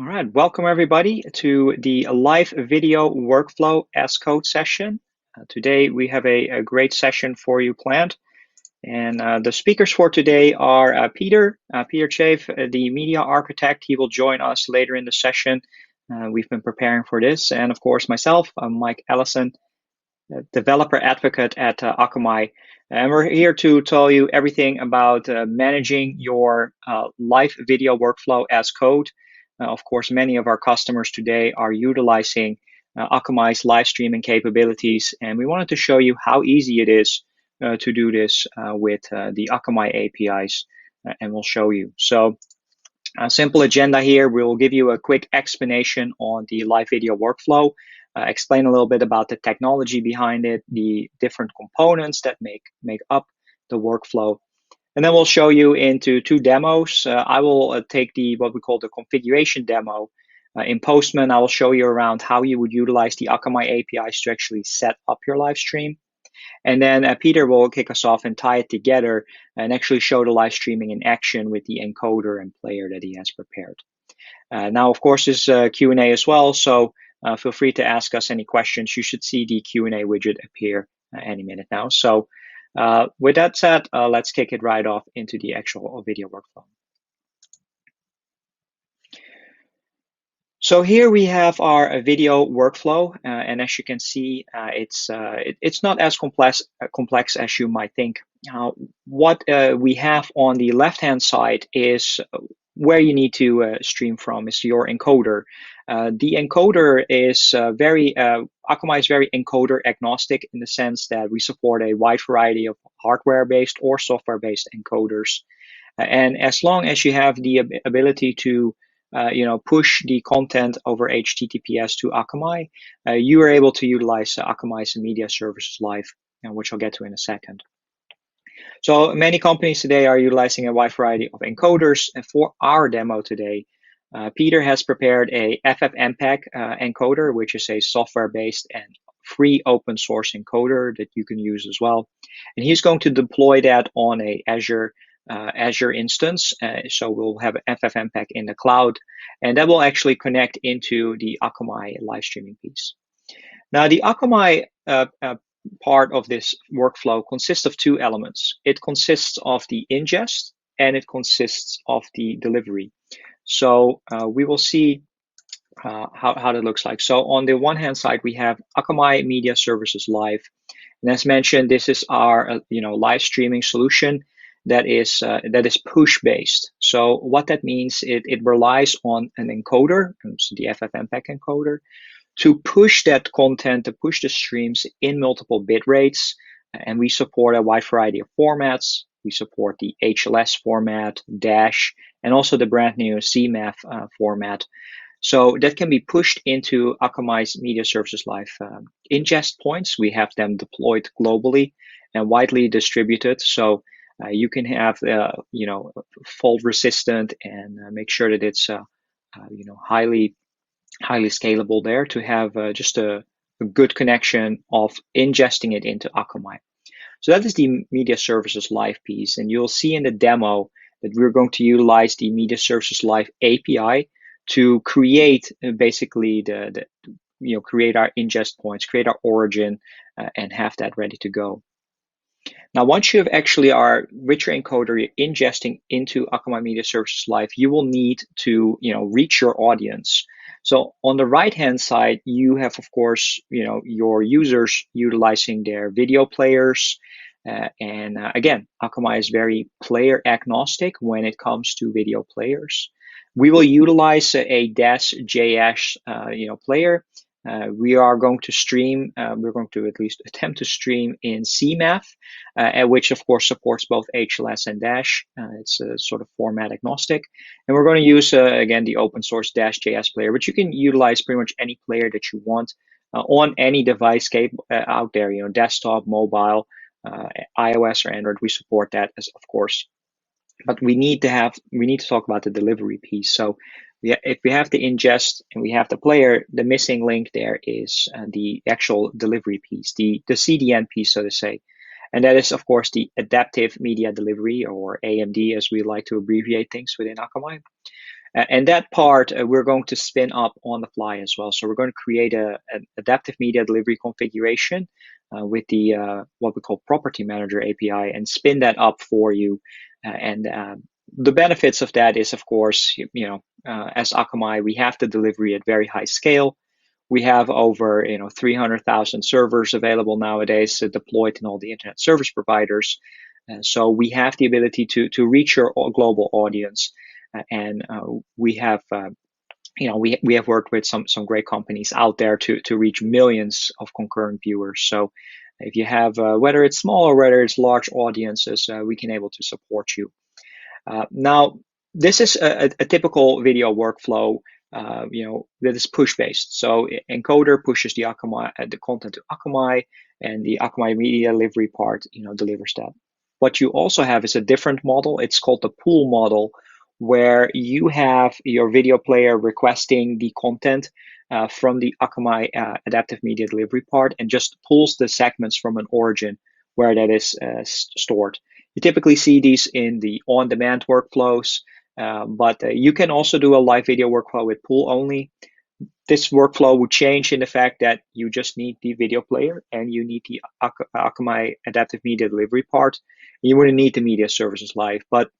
All right, welcome everybody to the live video workflow as code session. Today we have a great session for you planned. And the speakers for today are Peter Chave, the media architect. He will join us later in the session. We've been preparing for this. And of course, myself, I'm Mike Elissen, developer advocate at Akamai. And we're here to tell you everything about managing your live video workflow as code. Of course, many of our customers today are utilizing Akamai's live streaming capabilities, and we wanted to show you how easy it is to do this with the Akamai APIs, and we'll show you. So, a simple agenda here. We will give you a quick explanation on the live video workflow, explain a little bit about the technology behind it, the different components that make up the workflow. And then we'll show you into two demos. I will take what we call the configuration demo. In Postman, I will show you around how you would utilize the Akamai APIs to actually set up your live stream. And then Peter will kick us off and tie it together and actually show the live streaming in action with the encoder and player that he has prepared. Now, of course, there's Q&A as well, so feel free to ask us any questions. You should see the Q&A widget appear any minute now. So with that said, let's kick it right off into the actual video workflow. So here we have our video workflow, and as you can see, it's not as complex as you might think. What we have on the left-hand side is where you need to stream from is your encoder. The encoder is Akamai is very encoder agnostic in the sense that we support a wide variety of hardware-based or software-based encoders. And as long as you have the ability to push the content over HTTPS to Akamai, you are able to utilize Akamai's media services live, which I'll get to in a second. So many companies today are utilizing a wide variety of encoders, and for our demo today, Peter has prepared a FFMPEG encoder, which is a software-based and free open source encoder that you can use as well. And he's going to deploy that on a Azure instance. So we'll have FFmpeg in the cloud, and that will actually connect into the Akamai live streaming piece. Now, the Akamai part of this workflow consists of two elements. It consists of the ingest and it consists of the delivery. So we will see how that looks like. So on the one hand side, we have Akamai Media Services Live. And as mentioned, this is our live streaming solution that is push based. So what that means, it relies on an encoder, so the FFmpeg encoder, to push that content, to push the streams in multiple bit rates. And we support a wide variety of formats. We support the HLS format, dash, and also the brand new CMAF format. So that can be pushed into Akamai's Media Services Live ingest points. We have them deployed globally and widely distributed. So you can have, fault resistant and make sure that it's, highly scalable there to have just a good connection of ingesting it into Akamai. So that is the Media Services Live piece. And you'll see in the demo that we're going to utilize the Media Services Live API to create basically create our ingest points, create our origin, and have that ready to go. Now, once you have actually are with your encoder, you're ingesting into Akamai Media Services Live, you will need to reach your audience. So on the right-hand side, you have, of course, your users utilizing their video players. And again, Akamai is very player agnostic when it comes to video players. We will utilize a dash.js player. We are going to stream, we're going to at least attempt to stream in CMAF, which of course supports both HLS and dash. It's a sort of format agnostic. And we're going to use, again, the open source dash.js player, but you can utilize pretty much any player that you want on any device out there, desktop, mobile, iOS or Android. We support that, as of course. But we need to talk about the delivery piece. So if we have the ingest and we have the player, the missing link there is the actual delivery piece, the CDN piece, so to say. And that is, of course, the adaptive media delivery, or AMD, as we like to abbreviate things within Akamai. And that part we're going to spin up on the fly as well. So we're going to create an adaptive media delivery configuration with the what we call Property Manager API and spin that up for you. And the benefits of that is, of course, as Akamai, we have the delivery at very high scale. We have over 300,000 servers available nowadays deployed in all the internet service providers. So we have the ability to reach your global audience, and we have we have worked with some great companies out there to reach millions of concurrent viewers. So if you have whether it's small or whether it's large audiences, we can able to support you. Now, this is a typical video workflow, that is push based. So Encoder pushes the Akamai the content to Akamai, and the Akamai media delivery part, delivers that. What you also have is a different model. It's called the pool model, where you have your video player requesting the content from the Akamai adaptive media delivery part and just pulls the segments from an origin where that is stored. You typically see these in the on-demand workflows, but you can also do a live video workflow with pool only. This workflow would change in the fact that you just need the video player and you need the Akamai adaptive media delivery part. You wouldn't need the media services live, but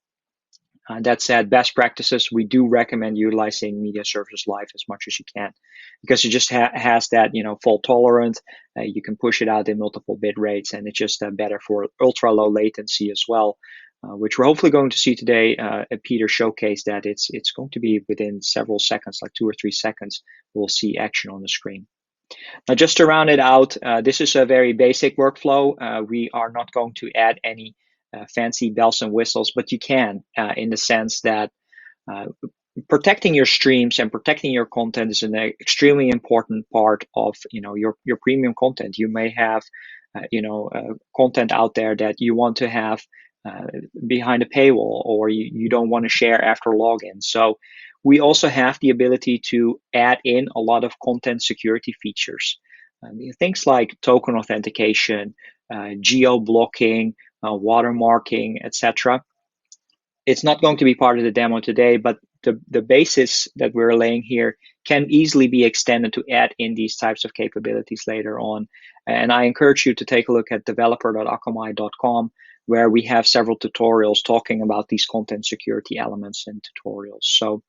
that said, best practices, we do recommend utilizing media services live as much as you can, because it just has that fault tolerant. You can push it out in multiple bit rates, and it's just better for ultra low latency as well, which we're hopefully going to see today. Peter showcased that it's going to be within several seconds, like 2 or 3 seconds, we'll see action on the screen. Now, just to round it out, this is a very basic workflow. We are not going to add any fancy bells and whistles, but you can in the sense that protecting your streams and protecting your content is an extremely important part of your premium content. You may have content out there that you want to have behind a paywall, or you don't want to share after login. So we also have the ability to add in a lot of content security features. Things like token authentication, geo-blocking, watermarking, etc. It's not going to be part of the demo today, but the basis that we're laying here can easily be extended to add in these types of capabilities later on. And I encourage you to take a look at developer.akamai.com, where we have several tutorials talking about these content security elements and tutorials. So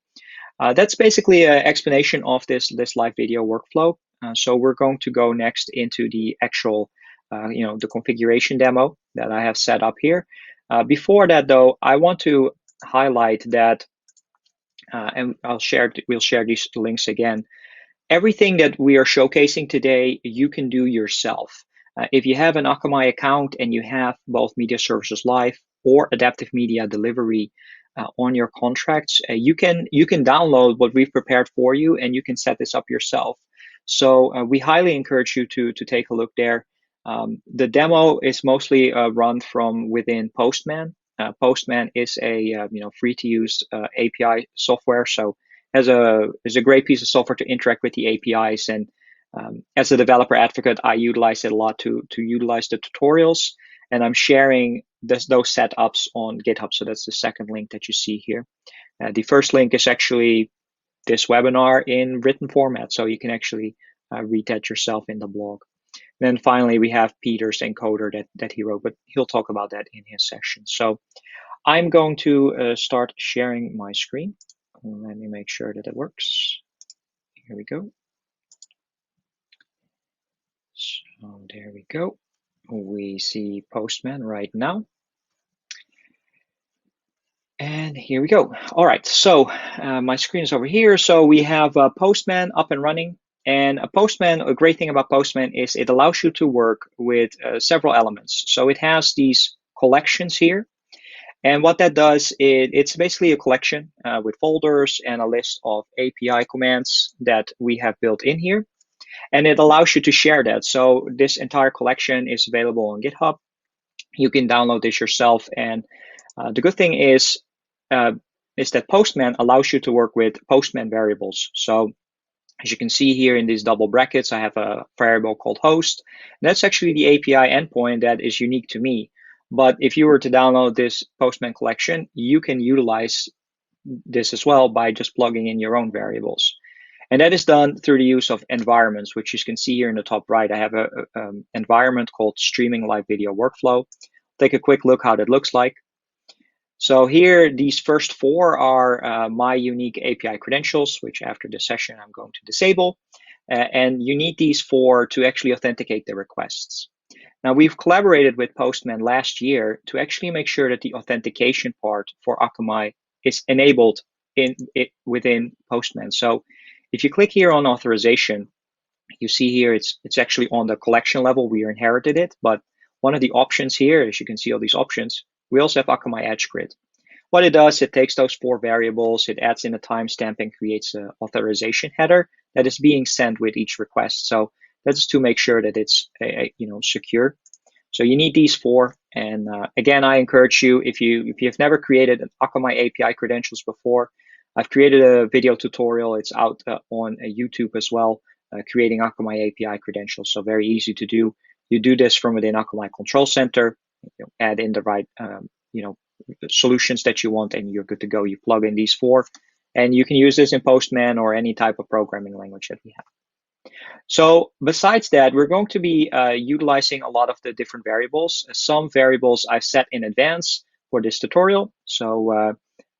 that's basically an explanation of this live video workflow. So we're going to go next into the actual, the configuration demo that I have set up here. Before that, though, I want to highlight that, and we'll share these links again. Everything that we are showcasing today, you can do yourself. If you have an Akamai account and you have both Media Services Live or Adaptive Media Delivery on your contracts, you can download what we've prepared for you, and you can set this up yourself. So we highly encourage you to take a look there. The demo is mostly run from within Postman. Postman is a free to use API software, so is a great piece of software to interact with the APIs. And as a developer advocate, I utilize it a lot to utilize the tutorials, and I'm sharing those setups on GitHub. So that's the second link that you see here. The first link is actually this webinar in written format, so you can actually read that yourself in the blog. And then finally, we have Peter's encoder that he wrote, but he'll talk about that in his session. So I'm going to start sharing my screen. Let me make sure that it works. Here we go. So there we go. We see Postman right now. And here we go. All right, so my screen is over here. So we have Postman up and running. And a great thing about Postman is it allows you to work with several elements. So it has these collections here. And what that does, it's basically a collection with folders and a list of API commands that we have built in here. And it allows you to share that. So this entire collection is available on GitHub. You can download this yourself. And the good thing is that Postman allows you to work with Postman variables. So as you can see here in these double brackets, I have a variable called host. And that's actually the API endpoint that is unique to me. But if you were to download this Postman collection, you can utilize this as well by just plugging in your own variables. And that is done through the use of environments, which you can see here in the top right. I have a environment called Streaming Live Video Workflow. Take a quick look how that looks like. So here, these first four are my unique API credentials, which after the session I'm going to disable. And you need these four to actually authenticate the requests. Now, we've collaborated with Postman last year to actually make sure that the authentication part for Akamai is enabled within Postman. So if you click here on authorization, you see here it's actually on the collection level. We inherited it, but one of the options here, as you can see all these options, we also have Akamai Edge Grid. What it does, it takes those four variables, it adds in a timestamp and creates an authorization header that is being sent with each request. So that's to make sure that it's secure. So you need these four. And again, I encourage you, if you've never created an Akamai API credentials before, I've created a video tutorial. It's out on YouTube as well, creating Akamai API credentials. So very easy to do. You do this from within Akamai Control Center, add in the right solutions that you want, and you're good to go. You plug in these four, and you can use this in Postman or any type of programming language that we have. So besides that, we're going to be utilizing a lot of the different variables. Some variables I've set in advance for this tutorial. So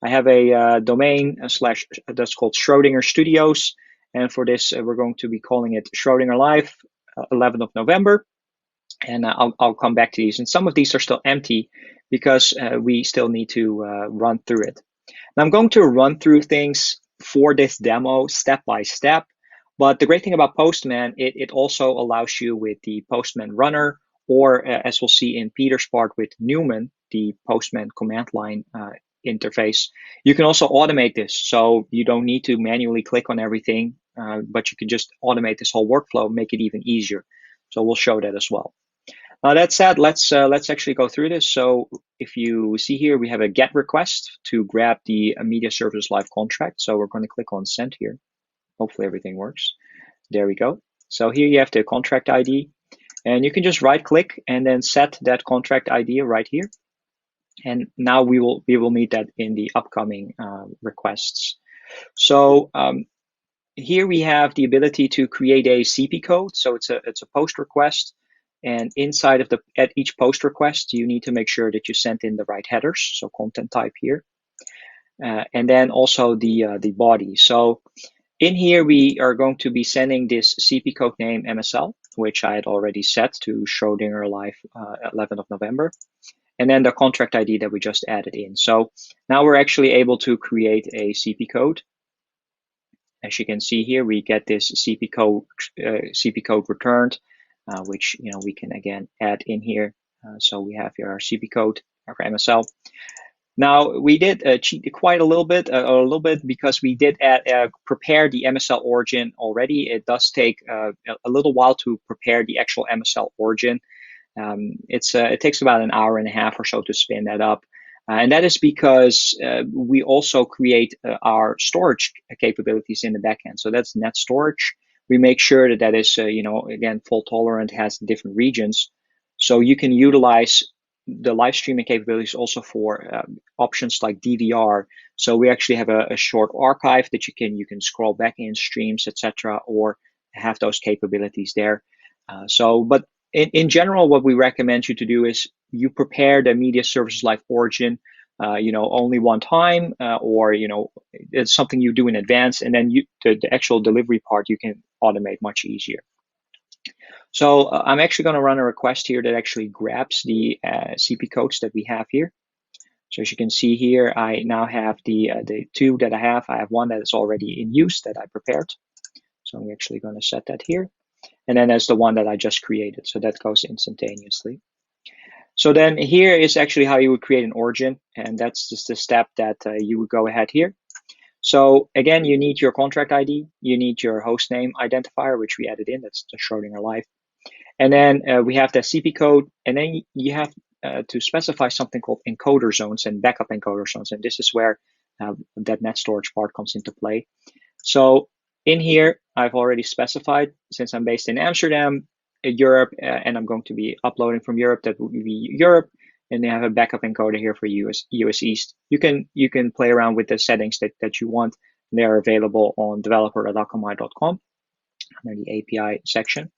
I have a domain slash that's called Schrodinger Studios. And for this, we're going to be calling it Schrodinger Live, 11th of November. And I'll come back to these. And some of these are still empty because we still need to run through it. Now I'm going to run through things for this demo step by step. But the great thing about Postman, it also allows you with the Postman Runner, or as we'll see in Peter's part with Newman, the Postman command line interface, you can also automate this. So you don't need to manually click on everything, but you can just automate this whole workflow, make it even easier. So we'll show that as well. That said, let's actually go through this. So if you see here, we have a GET request to grab the Media Services Live contract. So we're going to click on Send here. Hopefully everything works. There we go. So here you have the contract ID, and you can just right click and then set that contract ID right here. And now we will need that in the upcoming requests. So here we have the ability to create a CP code. So it's a post request, and inside of at each post request, you need to make sure that you send in the right headers. So content type here, and then also the body. So in here, we are going to be sending this CP code name MSL, which I had already set to Schrodinger Live 11th of November, and then the contract ID that we just added in. So now we're actually able to create a CP code. As you can see here, we get this CP code returned, which we can again add in here. So we have here our CP code, our MSL. Now we did cheat quite a little bit, because we did prepare the MSL origin already. It does take a little while to prepare the actual MSL origin. It takes about an hour and a half or so to spin that up. And that is because we also create our storage capabilities in the backend. So that's net storage. We make sure that that is, again, fault tolerant, has different regions. So you can utilize the live streaming capabilities also for options like DVR. So we actually have a short archive that you can scroll back in streams, etc., or have those capabilities there. But in general, what we recommend you to do is you prepare the Media Services Live origin, only one time, or it's something you do in advance, and then the actual delivery part you can automate much easier. So I'm actually going to run a request here that actually grabs the CP codes that we have here. So as you can see here, I now have the two that I have. I have one that is already in use that I prepared. So I'm actually going to set that here. And then there's the one that I just created. So that goes instantaneously. So then here is actually how you would create an origin. And that's just the step that you would go ahead here. So again, you need your contract ID. You need your hostname identifier, which we added in. That's the Schrodinger Live. And then we have the CP code. And then you have to specify something called encoder zones and backup encoder zones. And this is where that net storage part comes into play. So in here, I've already specified, since I'm based in Amsterdam, Europe, and I'm going to be uploading from Europe, that would be Europe. and they have a backup encoder here for US East. You can play around with the settings that you want. They are available on developer.akamai.com under the API section.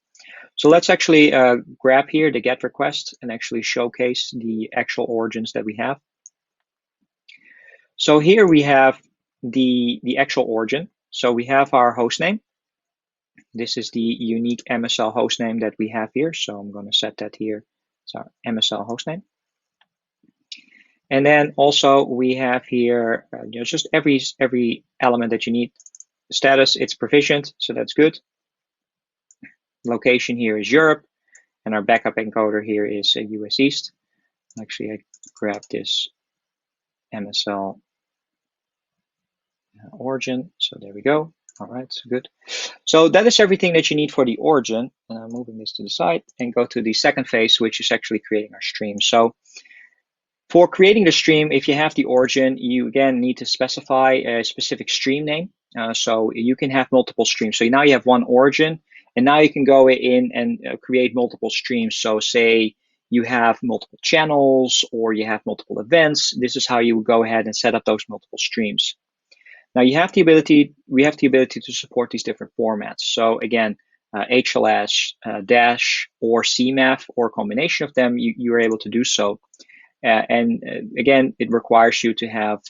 So let's actually grab here the GET request and actually showcase the actual origins that we have. So here we have the actual origin. So we have our hostname. This is the unique MSL hostname that we have here. So I'm going to set that here. It's our MSL hostname. And then also we have here just every element that you need. Status, it's provisioned, so that's good. Location here is Europe, and our backup encoder here is US East. Actually, I grab this MSL origin, so there we go. All right, so good. So that is everything that you need for the origin. And I'm moving this to the side and go to the second phase, which is actually creating our stream. So for creating the stream, if you have the origin, you again need to specify a specific stream name. So you can have multiple streams. So now you have one origin, and now you can go in and create multiple streams. So say you have multiple channels or you have multiple events. This is how you would go ahead and set up those multiple streams. Now we have the ability to support these different formats. So again, HLS, Dash, or CMAF, or a combination of them, you are able to do so. And again, it requires you to have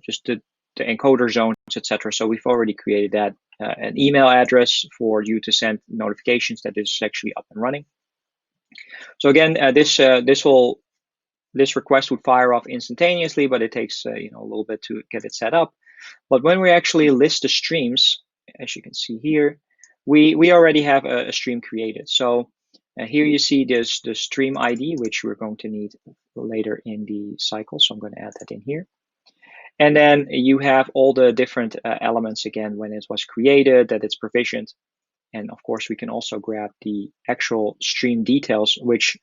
just the encoder zones, etc. So we've already created that. An email address for you to send notifications that is actually up and running. So again, this request would fire off instantaneously, but it takes a little bit to get it set up. But when we actually list the streams, as you can see here, we already have a stream created. So here you see this the stream ID, which we're going to need later in the cycle. So I'm going to add that in here. And then you have all the different elements again when it was created, that it's provisioned. And of course, we can also grab the actual stream details, which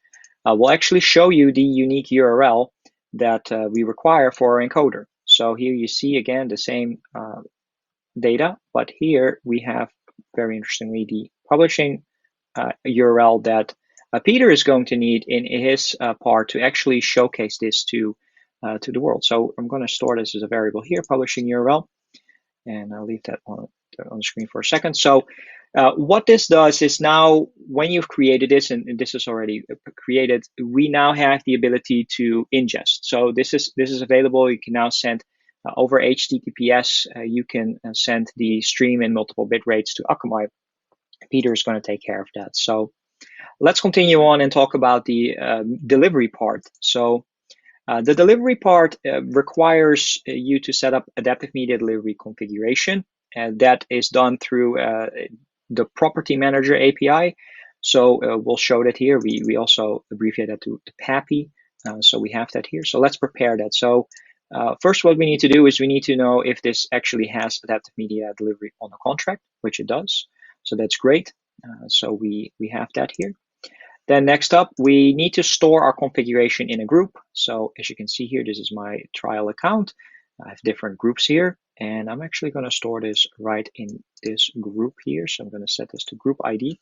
will actually show you the unique URL that we require for our encoder. So here you see again the same data, but here we have, very interestingly, the publishing URL that Peter is going to need in his part to actually showcase this to the world. So I'm going to store this as a variable here, publishing URL, and I'll leave that on the screen for a second. So what this does is now when you've created this, and this is already created, we now have the ability to ingest. So this is available. You can now send over HTTPS. You can send the stream in multiple bit rates to Akamai. Peter is going to take care of that. So let's continue on and talk about the delivery part. So the delivery part requires you to set up adaptive media delivery configuration, and that is done through the Property Manager API. So we'll show that here. We also abbreviate that to PAPI. So we have that here. So let's prepare that. So first, what we need to do is we need to know if this actually has adaptive media delivery on the contract, which it does. So that's great. So we have that here. Then next up, we need to store our configuration in a group. So as you can see here, this is my trial account. I have different groups here, and I'm actually going to store this right in this group here. So I'm going to set this to group ID.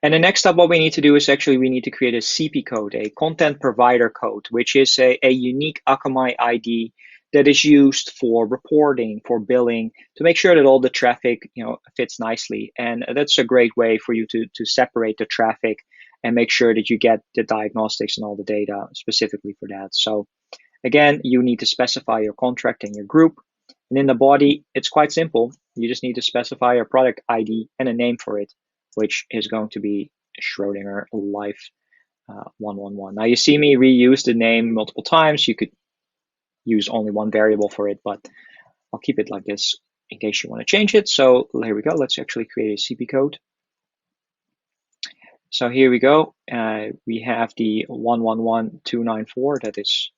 And the next up, what we need to do is actually we need to create a CP code, a content provider code, which is a unique Akamai ID that is used for reporting, for billing, to make sure that all the traffic fits nicely. And that's a great way for you to separate the traffic and make sure that you get the diagnostics and all the data specifically for that. So again, you need to specify your contract and your group. And in the body, it's quite simple. You just need to specify your product ID and a name for it, which is going to be Schrodinger Life 111. Now you see me reuse the name multiple times. You could use only one variable for it, but I'll keep it like this in case you want to change it. So here we go. Let's actually create a CP code. So here we go. We have the 111294. That is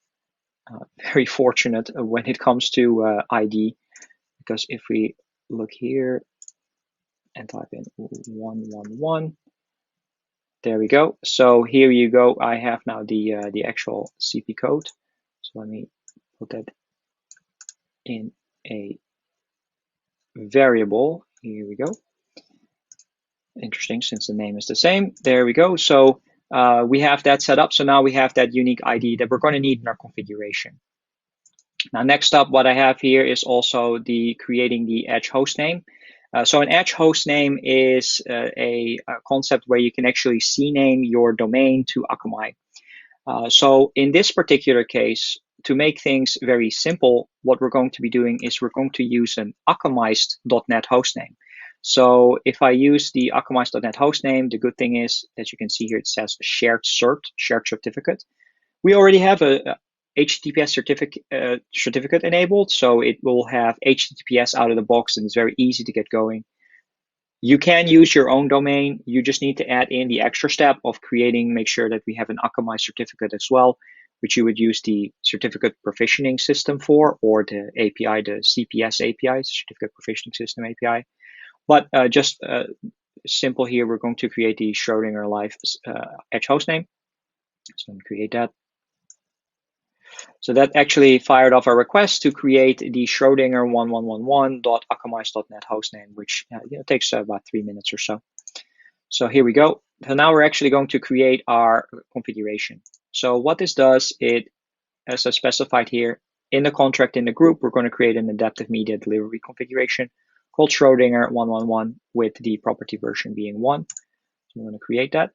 very fortunate when it comes to ID, because if we look here and type in 111, there we go. So here you go. I have now the actual CP code. So let me put that in a variable. Here we go. Interesting, since the name is the same. There we go. So we have that set up. So now we have that unique ID that we're going to need in our configuration. Now, next up, what I have here is also creating the Edge hostname. So an Edge hostname is a concept where you can actually CNAME your domain to Akamai. So in this particular case, to make things very simple, what we're going to be doing is we're going to use an Akamized.net hostname. So if I use the Akamized.net hostname, the good thing is that you can see here it says shared certificate. We already have a HTTPS certificate enabled, so it will have HTTPS out of the box, and it's very easy to get going. You can use your own domain. You just need to add in the extra step of make sure that we have an Akamai certificate as well, which you would use the certificate provisioning system for, or the API, the CPS API, certificate provisioning system API. But just simple here, we're going to create the Schrodinger Live Edge hostname. So I'm going to create that. So that actually fired off a request to create the Schrodinger 1111.akamized.net hostname, which takes about 3 minutes or so. So here we go. So now we're actually going to create our configuration. So what this does, as I specified here, in the contract in the group, we're going to create an adaptive media delivery configuration called Schrodinger 111 with the property version being 1. So I'm going to create that.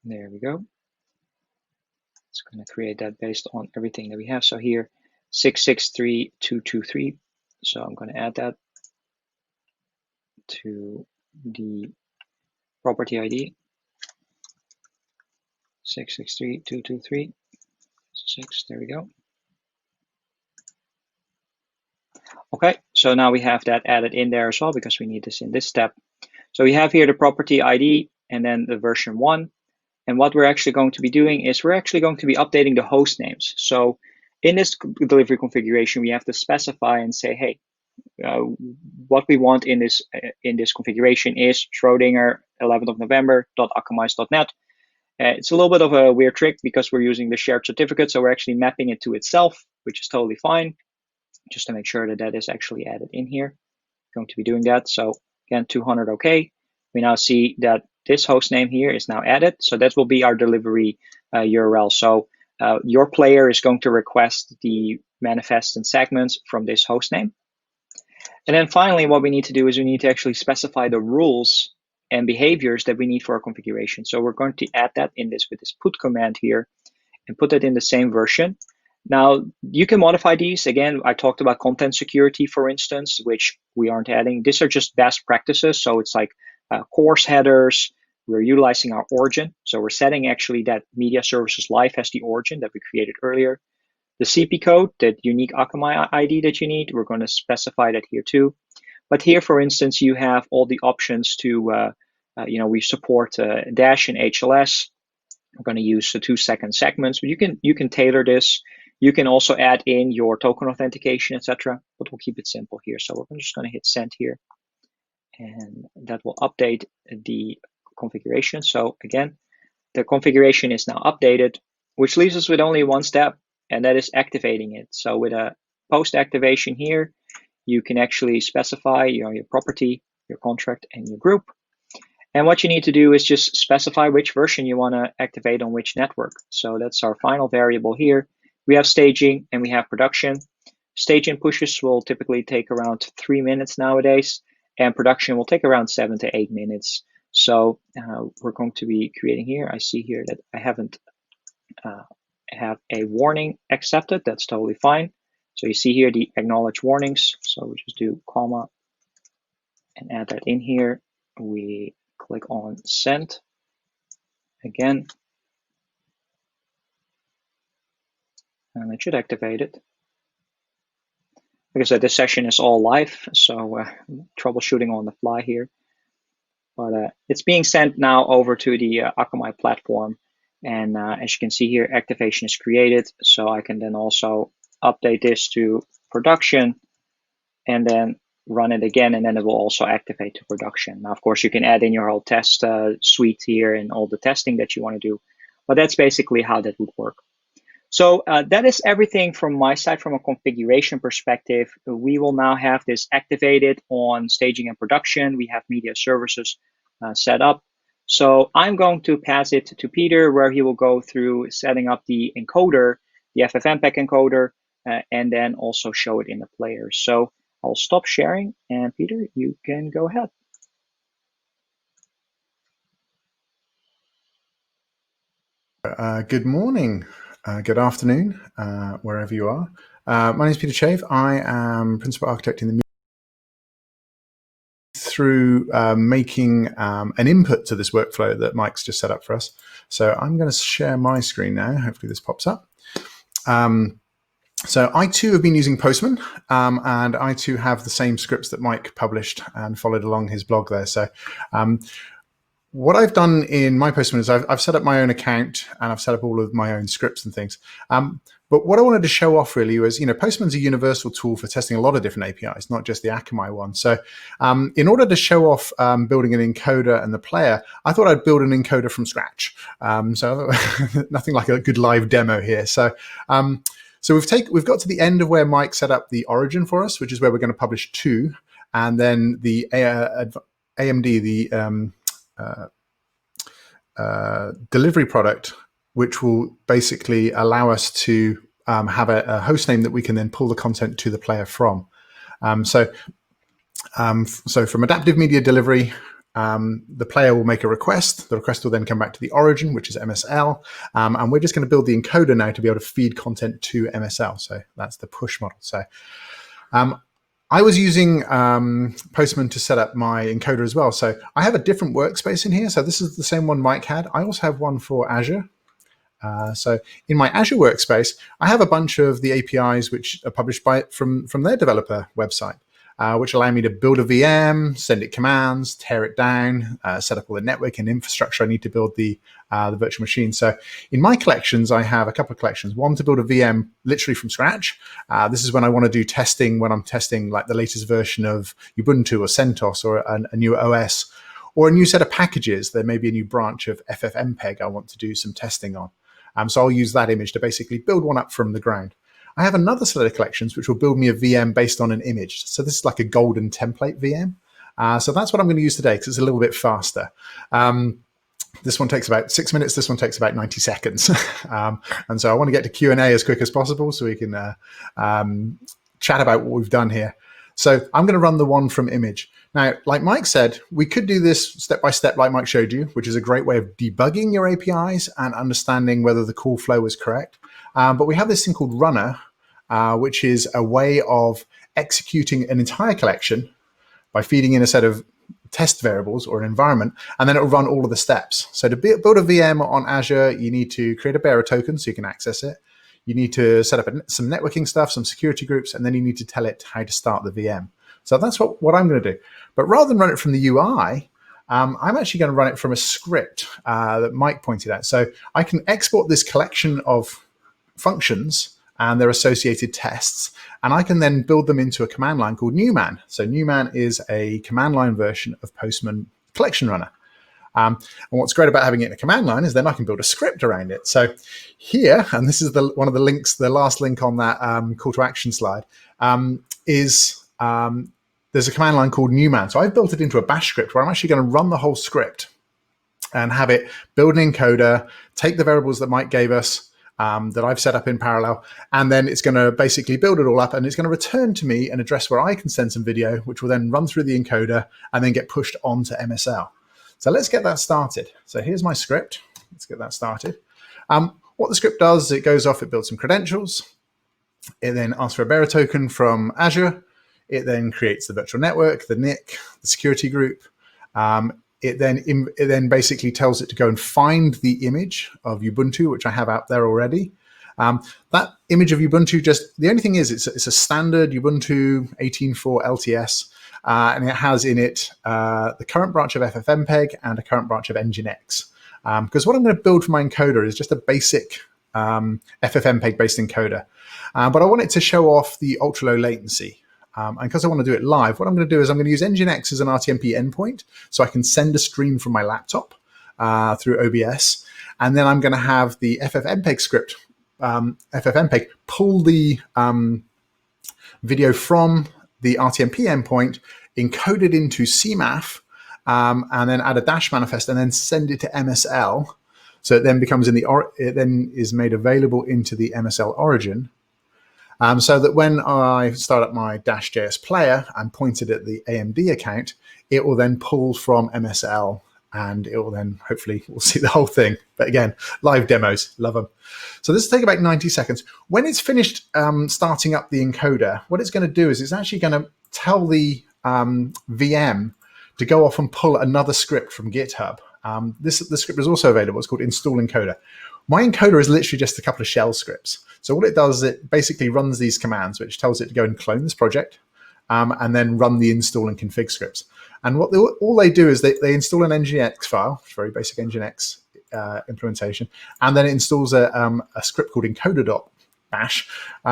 There we go. It's going to create that based on everything that we have. So here, 663.223. So I'm going to add that to the property ID. 663.223. 6, there we go. Okay, so now we have that added in there as well because we need this in this step. So we have here the property ID and then the version 1. And what we're actually going to be doing is we're actually going to be updating the host names. So in this delivery configuration, we have to specify and say, hey, what we want in this configuration is Schrodinger 11th of November.akamized.net. It's a little bit of a weird trick because we're using the shared certificate, so we're actually mapping it to itself, which is totally fine, just to make sure that that is actually added in here. Going to be doing that. So again, 200 OK. We now see that this host name here is now added. So that will be our delivery URL. So your player is going to request the manifests and segments from this host name. And then finally, what we need to do is we need to actually specify the rules and behaviors that we need for our configuration. So we're going to add that in this with this put command here and put it in the same version. Now, you can modify these. Again, I talked about content security, for instance, which we aren't adding. These are just best practices. So it's like course headers. We're utilizing our origin. So we're setting actually that media services live as the origin that we created earlier. The CP code, that unique Akamai ID that you need, we're going to specify that here too. But here, for instance, you have all the options to, we support dash and HLS. We're going to use the 2-second segments, but you can tailor this. You can also add in your token authentication, etc. But we'll keep it simple here. So we're just going to hit send here, and that will update the configuration. So again, the configuration is now updated, which leaves us with only one step, and that is activating it. So with a post activation here, you can actually specify your property, your contract, and your group. And what you need to do is just specify which version you want to activate on which network. So that's our final variable here. We have staging and we have production. Staging pushes will typically take around 3 minutes nowadays, and production will take around 7 to 8 minutes. So we're going to be creating here. I see here that I haven't have a warning accepted. That's totally fine. So you see here the acknowledge warnings. So we just do comma and add that in here. We click on send again, and it should activate it. Like I said, this session is all live, so troubleshooting on the fly here. But it's being sent now over to the Akamai platform. And as you can see here, activation is created. So I can then also update this to production and then run it again, and then it will also activate to production. Now, of course, you can add in your whole test suite here and all the testing that you want to do. But that's basically how that would work. So that is everything from my side from a configuration perspective. We will now have this activated on staging and production. We have media services set up. So I'm going to pass it to Peter, where he will go through setting up the encoder, the FFmpeg encoder, and then also show it in the player. So I'll stop sharing, and Peter, you can go ahead. Good morning, good afternoon, wherever you are. My name is Peter Chave. I am Principal Architect in the through making an input to this workflow that Mike's just set up for us. So I'm going to share my screen now. Hopefully this pops up. So I too have been using Postman, and I too have the same scripts that Mike published and followed along his blog there. So what I've done in my Postman is I've set up my own account and I've set up all of my own scripts and things. But what I wanted to show off really was, Postman's a universal tool for testing a lot of different APIs, not just the Akamai one. So in order to show off building an encoder and the player, I thought I'd build an encoder from scratch. So nothing like a good live demo here. So we've got to the end of where Mike set up the origin for us, which is where we're going to publish to, and then the AMD, the delivery product, which will basically allow us to have a host name that we can then pull the content to the player from. So from adaptive media delivery, the player will make a request. The request will then come back to the origin, which is MSL. And we're just going to build the encoder now to be able to feed content to MSL. So that's the push model. So I was using Postman to set up my encoder as well. So I have a different workspace in here. So this is the same one Mike had. I also have one for Azure. So in my Azure workspace, I have a bunch of the APIs which are published from their developer website, which allow me to build a VM, send it commands, tear it down, set up all the network and infrastructure I need to build the virtual machine. So in my collections, I have a couple of collections. One to build a VM literally from scratch. This is when I want to do testing, when I'm testing like the latest version of Ubuntu or CentOS or a new OS or a new set of packages. There may be a new branch of FFmpeg I want to do some testing on. So I'll use that image to basically build one up from the ground. I have another set of collections which will build me a VM based on an image. So this is like a golden template VM. So that's what I'm going to use today because it's a little bit faster. This one takes about 6 minutes. This one takes about 90 seconds. And so I want to get to Q&A as quick as possible so we can chat about what we've done here. So I'm going to run the one from image. Now, like Mike said, we could do this step by step like Mike showed you, which is a great way of debugging your APIs and understanding whether the call flow is correct. But we have this thing called Runner, which is a way of executing an entire collection by feeding in a set of test variables or an environment, and then it will run all of the steps. So to build a VM on Azure, you need to create a bearer token so you can access it. You need to set up some networking stuff, some security groups, and then you need to tell it how to start the VM. So that's what I'm going to do. But rather than run it from the UI, I'm actually going to run it from a script that Mike pointed out. So I can export this collection of functions and their associated tests, and I can then build them into a command line called Newman. So Newman is a command line version of Postman Collection Runner. And what's great about having it in a command line is then I can build a script around it. So here, and this is one of the links, the last link on that call to action slide, there's a command line called Newman. So I've built it into a bash script where I'm actually going to run the whole script and have it build an encoder, take the variables that Mike gave us, that I've set up in parallel, and then it's going to basically build it all up, and it's going to return to me an address where I can send some video, which will then run through the encoder and then get pushed onto MSL. So let's get that started. So here's my script. Let's get that started. What the script does, it goes off, it builds some credentials. It then asks for a bearer token from Azure. It then creates the virtual network, the NIC, the security group. It then basically tells it to go and find the image of Ubuntu, which I have out there already. That image of Ubuntu, the only thing is it's a standard Ubuntu 18.4 LTS, and it has in it the current branch of FFmpeg and a current branch of Nginx. Because what I'm going to build for my encoder is just a basic FFmpeg-based encoder. But I want it to show off the ultra-low latency. And because I want to do it live, what I'm going to do is I'm going to use Nginx as an RTMP endpoint, so I can send a stream from my laptop through OBS. And then I'm going to have the FFmpeg script FFmpeg, pull the video from the RTMP endpoint, encode it into CMAF, and then add a dash manifest, and then send it to MSL. So it then becomes it then is made available into the MSL origin. So that when I start up my dash.js player and point it at the AMD account, it will then pull from MSL, and it will then hopefully we'll see the whole thing. But again, live demos, love them. So this will take about 90 seconds. When it's finished starting up the encoder, what it's going to do is it's actually going to tell the VM to go off and pull another script from GitHub. The script is also available. It's called install encoder. My encoder is literally just a couple of shell scripts. So what it does is it basically runs these commands, which tells it to go and clone this project, and then run the install and config scripts. And what all they do is they install an Nginx file, very basic Nginx implementation, and then it installs a script called encoder.bash,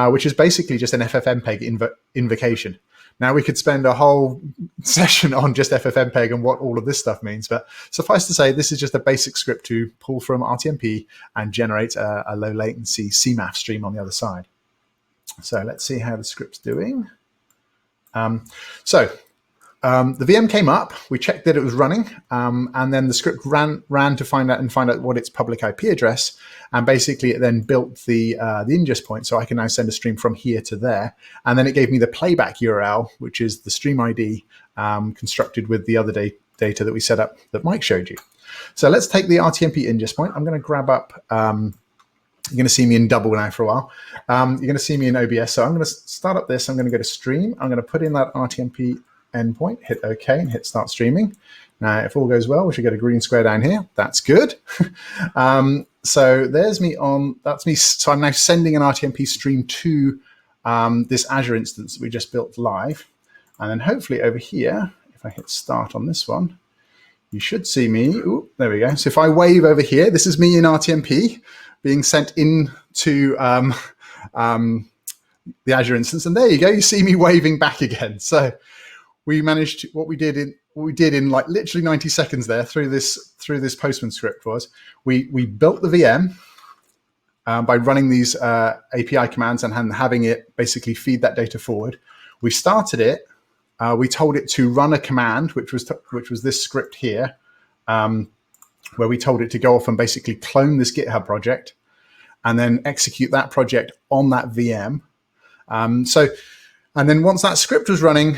which is basically just an FFmpeg invocation. Now, we could spend a whole session on just FFmpeg and what all of this stuff means, but suffice to say, this is just a basic script to pull from RTMP and generate a low latency CMAF stream on the other side. So let's see how the script's doing. The VM came up, we checked that it was running, and then the script ran to find out what its public IP address, and basically it then built the ingest point, so I can now send a stream from here to there, and then it gave me the playback URL, which is the stream ID constructed with the other data that we set up that Mike showed you. So let's take the RTMP ingest point. I'm going to grab up. You're going to see me in double now for a while. You're going to see me in OBS. So I'm going to start up this. I'm going to go to stream. I'm going to put in that RTMP endpoint, hit OK, and hit start streaming. Now, if all goes well, we should get a green square down here. That's good. So there's me on, that's me. So I'm now sending an RTMP stream to this Azure instance that we just built live. And then hopefully over here, if I hit start on this one, you should see me. Ooh, there we go. So if I wave over here, this is me in RTMP being sent into the Azure instance. And there you go. You see me waving back again. So we managed to, what we did in like literally 90 seconds there through this Postman script was we built the VM by running these API commands and having it basically feed that data forward. We started it. We told it to run a command, which was this script here, where we told it to go off and basically clone this GitHub project and then execute that project on that VM. And then once that script was running,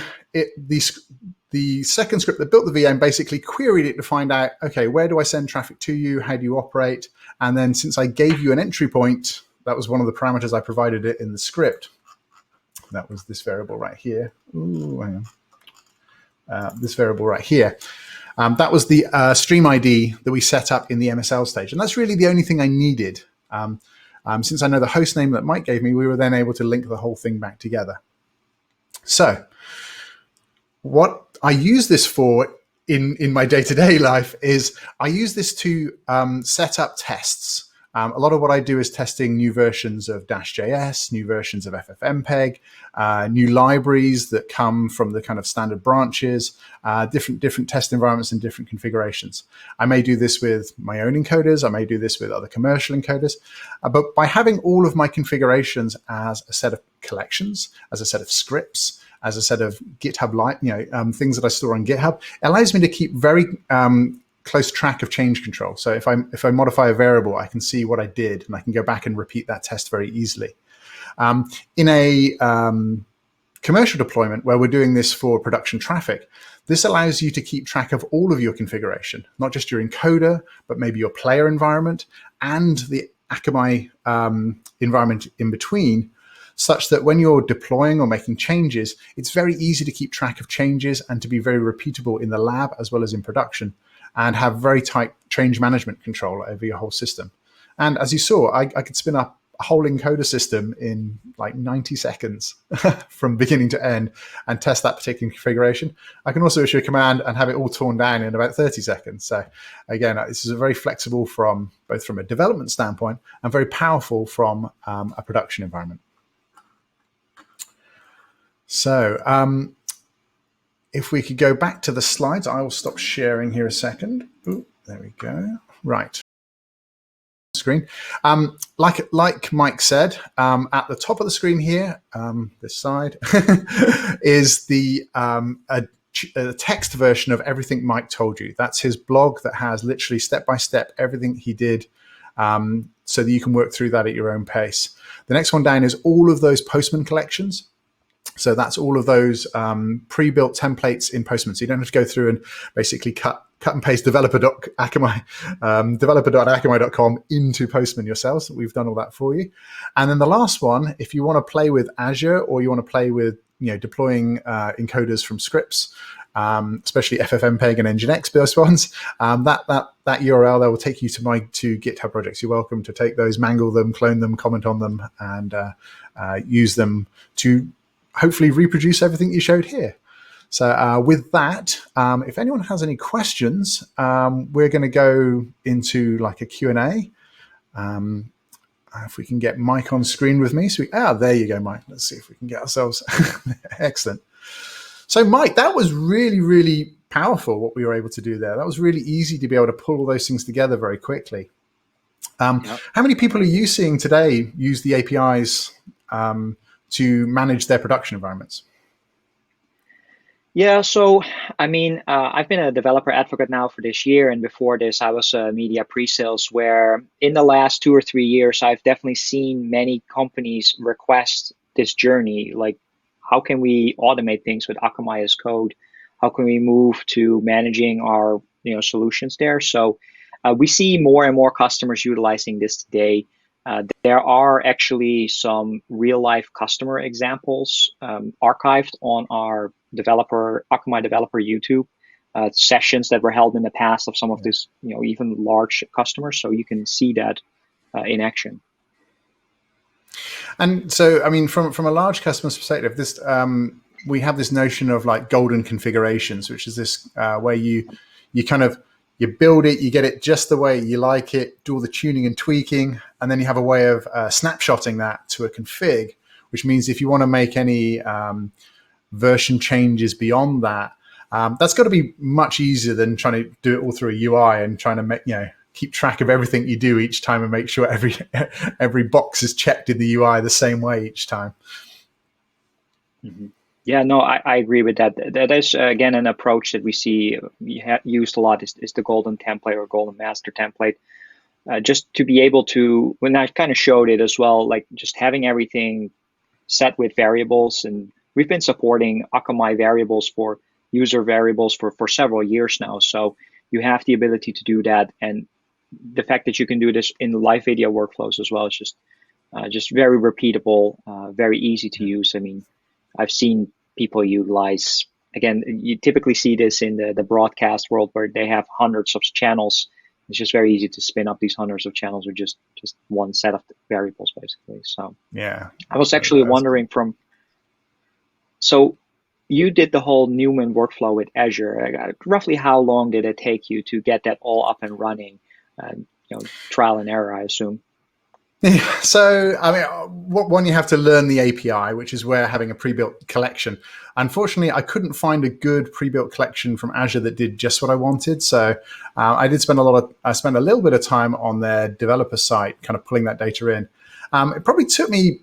the second script that built the VM basically queried it to find out, okay, where do I send traffic to you? How do you operate? And then since I gave you an entry point, that was one of the parameters I provided it in the script. That was this variable right here. Ooh, hang on. This variable right here. That was the stream ID that we set up in the MSL stage. And that's really the only thing I needed. Since I know the host name that Mike gave me, we were then able to link the whole thing back together. So what I use this for in my day-to-day life is I use this to set up tests. A lot of what I do is testing new versions of dash.js, new versions of FFmpeg, new libraries that come from the kind of standard branches, different test environments and different configurations. I may do this with my own encoders. I may do this with other commercial encoders. But by having all of my configurations as a set of collections, as a set of scripts, as a set of GitHub things that I store on GitHub, it allows me to keep very close track of change control. So if I modify a variable, I can see what I did, and I can go back and repeat that test very easily. In a commercial deployment where we're doing this for production traffic, this allows you to keep track of all of your configuration, not just your encoder, but maybe your player environment and the Akamai environment in between, such that when you're deploying or making changes, it's very easy to keep track of changes and to be very repeatable in the lab as well as in production, and have very tight change management control over your whole system. And as you saw, I could spin up a whole encoder system in like 90 seconds from beginning to end and test that particular configuration. I can also issue a command and have it all torn down in about 30 seconds. So again, this is very flexible from both from a development standpoint and very powerful from a production environment. So if we could go back to the slides, I will stop sharing here a second. Ooh, there we go. Right. screen. Like Mike said, at the top of the screen here, this side, is the a text version of everything Mike told you. That's his blog that has literally step-by-step everything he did, so that you can work through that at your own pace. The next one down is all of those Postman collections. So that's all of those pre-built templates in Postman. So you don't have to go through and basically cut and paste developer.akamai.com into Postman yourselves. We've done all that for you. And then the last one, if you want to play with Azure or you want to play with deploying encoders from scripts, especially FFmpeg and Nginx-based ones, that URL that will take you to GitHub projects. You're welcome to take those, mangle them, clone them, comment on them, and use them to hopefully reproduce everything you showed here. So with that, if anyone has any questions, we're going to go into like a Q&A. If we can get Mike on screen with me. There you go, Mike. Let's see if we can get ourselves. Excellent. So Mike, that was really, really powerful what we were able to do there. That was really easy to be able to pull all those things together very quickly. How many people are you seeing today use the APIs to manage their production environments? Yeah, so I mean, I've been a developer advocate now for this year, and before this, I was media pre-sales. Where in the last 2 or 3 years, I've definitely seen many companies request this journey. Like, how can we automate things with Akamai as code? How can we move to managing our solutions there? So we see more and more customers utilizing this today. There are actually some real-life customer examples archived on our Akamai developer YouTube sessions that were held in the past of some of these, even large customers. So you can see that in action. And so, I mean, from a large customer's perspective, this we have this notion of like golden configurations, which is this where you build it, you get it just the way you like it, do all the tuning and tweaking, and then you have a way of snapshotting that to a config, which means if you want to make any version changes beyond that, that's got to be much easier than trying to do it all through a UI and trying to make keep track of everything you do each time and make sure every box is checked in the UI the same way each time. Mm-hmm. Yeah, no, I agree with that. That is, again, an approach that we see used a lot is the golden template or golden master template. Just to be able to, when I kind of showed it as well, like just having everything set with variables. And we've been supporting Akamai variables for user variables for several years now. So you have the ability to do that. And the fact that you can do this in live video workflows as well is just very repeatable, very easy to use. I mean, I've seen people utilize, again, you typically see this in the broadcast world where they have hundreds of channels. It's just very easy to spin up these hundreds of channels with just one set of variables, basically. So yeah, I was actually wondering so you did the whole Newman workflow with Azure. Roughly how long did it take you to get that all up and running? Trial and error, I assume. Yeah, so I mean, one, you have to learn the API, which is where having a pre-built collection. Unfortunately, I couldn't find a good pre-built collection from Azure that did just what I wanted. So I spent a little bit of time on their developer site, kind of pulling that data in. It probably took me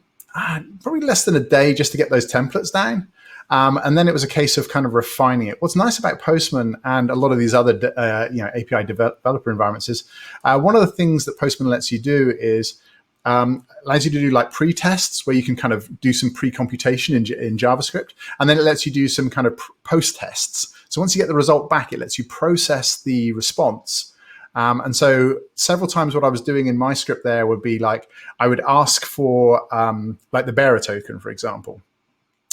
probably less than a day just to get those templates down. And then it was a case of kind of refining it. What's nice about Postman and a lot of these other API developer environments is one of the things that Postman lets you do is allows you to do like pre-tests where you can kind of do some pre-computation in JavaScript, and then it lets you do some kind of post-tests. So once you get the result back, it lets you process the response. And so several times what I was doing in my script there would be like, I would ask for like the bearer token, for example.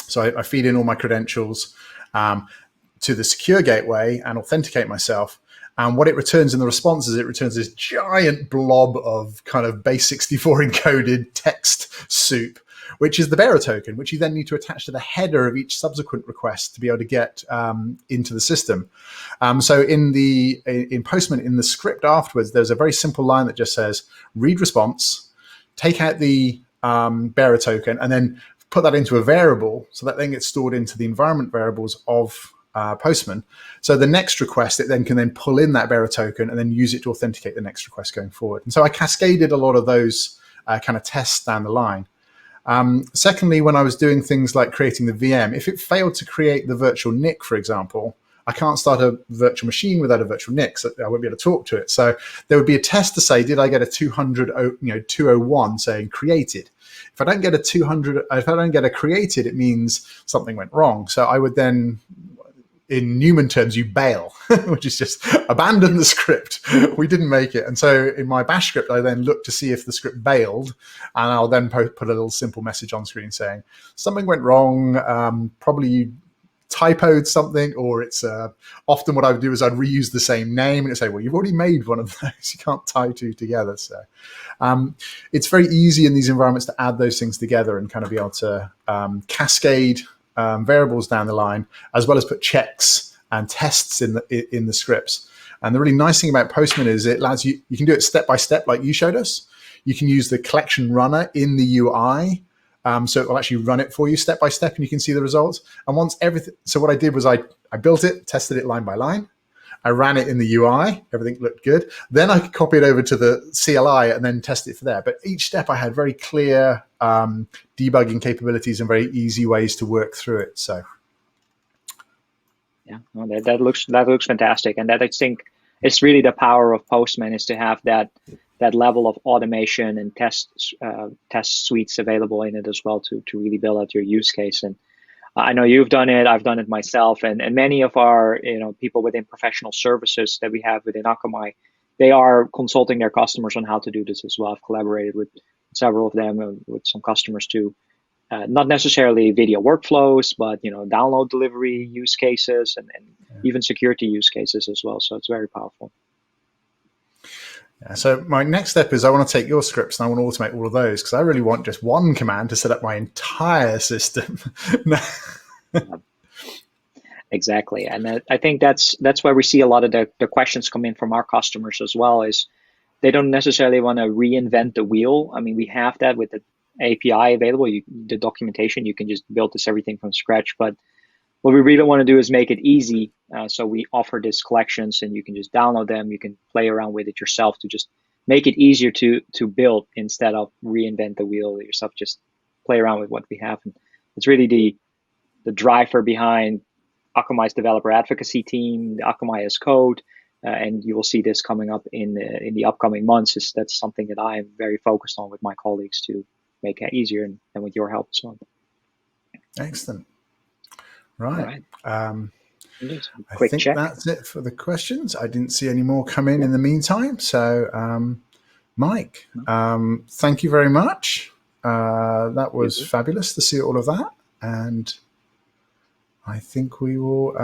So I feed in all my credentials to the secure gateway and authenticate myself. And what it returns in the response is it returns this giant blob of kind of base64 encoded text soup, which is the bearer token, which you then need to attach to the header of each subsequent request to be able to get into the system. So in Postman, in the script afterwards, there's a very simple line that just says, read response, take out the bearer token, and then put that into a variable so that then gets stored into the environment variables of Postman. So the next request, it then can then pull in that bearer token and then use it to authenticate the next request going forward. And so I cascaded a lot of those kind of tests down the line. Secondly, when I was doing things like creating the VM, if it failed to create the virtual NIC, for example, I can't start a virtual machine without a virtual NIC, so I won't be able to talk to it. So there would be a test to say, did I get a 201 saying created? If I don't get a 200, if I don't get a created, it means something went wrong. So I would then, in Newman terms, you bail, which is just abandon the script. We didn't make it. And so in my bash script, I then look to see if the script bailed, and I'll then put a little simple message on screen saying something went wrong, probably you typoed something, or it's often what I would do is I'd reuse the same name and it'd say, well, you've already made one of those. You can't tie two together. So it's very easy in these environments to add those things together and kind of be able to cascade variables down the line, as well as put checks and tests in the scripts. And the really nice thing about Postman is it allows you can do it step by step, like you showed us. You can use the collection runner in the UI. So it will actually run it for you step by step, and you can see the results. And once everything, so what I did was I built it, tested it line by line. I ran it in the UI. Everything looked good. Then I could copy it over to the CLI and then test it for there. But each step I had very clear debugging capabilities and very easy ways to work through it. So yeah, no, that looks fantastic, and that I think is really the power of Postman, is to have that level of automation and test suites available in it as well to really build out your use case. And I know you've done it, I've done it myself, and many of our people within professional services that we have within Akamai, they are consulting their customers on how to do this as well. I've collaborated with several of them, with some customers too. Not necessarily video workflows, but download delivery use cases and even security use cases as well. So it's very powerful. Yeah, so my next step is I want to take your scripts and I want to automate all of those, because I really want just one command to set up my entire system. Exactly, and I think that's where we see a lot of the questions come in from our customers as well. Is they don't necessarily want to reinvent the wheel. I mean, we have that with the API available. The documentation, you can just build this everything from scratch. But what we really want to do is make it easy. So we offer these collections, and you can just download them. You can play around with it yourself to just make it easier to build, instead of reinvent the wheel yourself. Just play around with what we have. And it's really the driver behind Akamai's developer advocacy team, the Akamai as code, and you will see this coming up in the upcoming months. That's something that I am very focused on with my colleagues to make it easier, and with your help as well. Excellent. Right. I think check. That's it for the questions. I didn't see any more come in the meantime. So, Mike, thank you very much. That was fabulous to see all of that. And I think we will,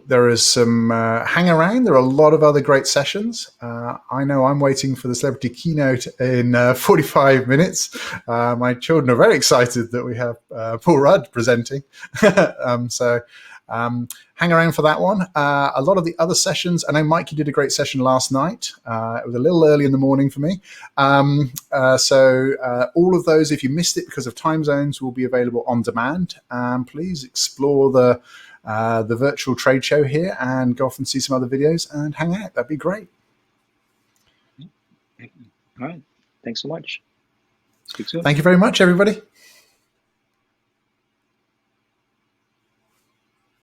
there is some hang around. There are a lot of other great sessions. I know I'm waiting for the celebrity keynote in 45 minutes. My children are very excited that we have Paul Rudd presenting. So hang around for that one. A lot of the other sessions, I know, Mike, you did a great session last night. It was a little early in the morning for me. So all of those, if you missed it because of time zones, will be available on demand. Please explore the virtual trade show here and go off and see some other videos and hang out. That'd be great. All right. Thanks so much. Speak soon. Thank you very much, everybody.